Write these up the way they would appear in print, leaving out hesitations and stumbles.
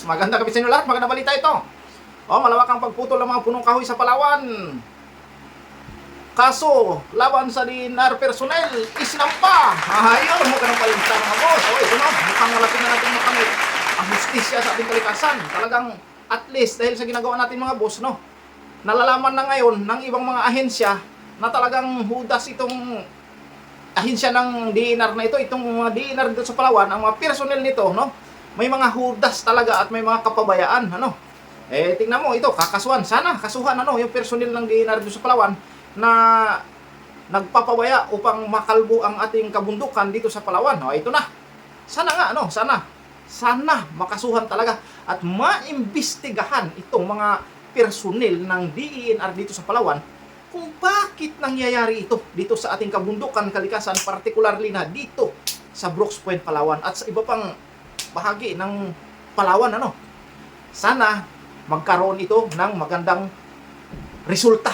Maganda gabi sa inyo lahat, magandang balita ito. Malawakang pagputol ng mga punong kahoy sa Palawan. Kaso, laban sa DNR personnel, isinampa. Ayun, magandang balita mga boss. Ito na, mukhang malapit na natin makamit ang justisya sa ating kalikasan. Talagang, at least, dahil sa ginagawa natin mga boss, nalalaman na ngayon ng ibang mga ahensya na talagang hudas itong ahensya ng DNR na ito, itong mga DNR dito sa Palawan, ang mga personnel nito, may mga hudas talaga at may mga kapabayaan, tingnan mo ito, kakasuhan, sana kasuhan, yung personnel ng DNR dito sa Palawan na nagpapabaya upang makalbo ang ating kabundukan dito sa Palawan. Ito na, sana nga, sana makasuhan talaga at maimbestigahan itong mga personnel ng DNR dito sa Palawan kung bakit nangyayari ito dito sa ating kabundukan kalikasan, particularly na dito sa Brooks Point, Palawan at sa iba pang bahagi ng Palawan. Sana magkaroon ito ng magandang resulta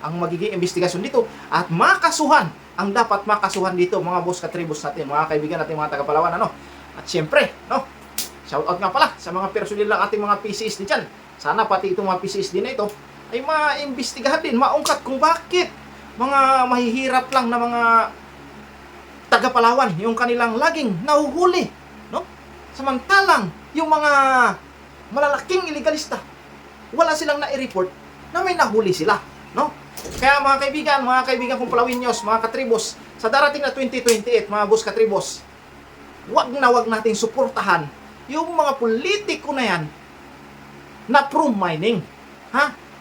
ang magiging investigasyon dito at makasuhan ang dapat makasuhan dito, mga boss katribos natin, mga kaibigan natin, mga taga-Palawan. At syempre, shout out nga pala sa mga personnel ng ating mga PCSD dyan. Sana pati itong mga PCSD na ito ay maimbestigahan din, maungkat kung bakit mga mahihirap lang na mga taga-Palawan yung kanilang laging nahuhuli, samantalang yung mga malalaking iligalista wala silang na-report na may nahuli sila, Kaya mga kaibigan kong Palawinyos, mga katribos, sa darating na 2028, mga boss katribos, wag nating suportahan yung mga politiko na yan na pro-mining,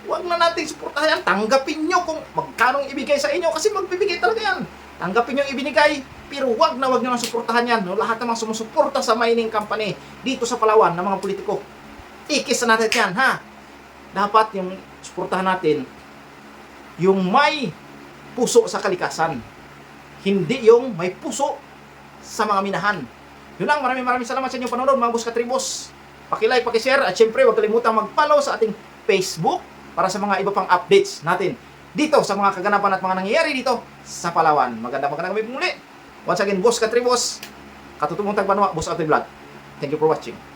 Huwag na nating suportahan yan. Tanggapin nyo kung magkano ibigay sa inyo kasi magbibigay talaga yan. Tanggapin nyo yung ibinigay, pero wag nyo nang suportahan yan. Lahat ng mga sumusuporta sa mining company dito sa Palawan ng mga politiko, ikis na natin yan, Dapat yung suportahan natin yung may puso sa kalikasan, hindi yung may puso sa mga minahan. Yun lang, maraming salamat sa inyong panonood, mga boss katribos. Paki-like, paki-share, at syempre huwag kalimutang mag-follow sa ating Facebook para sa mga iba pang updates natin dito sa mga kaganapan at mga nangyayari dito sa Palawan. Magandang gabi muli. Once again, boss katribos, katutubong tagbanwa, boss Atoy Vlog. Thank you for watching.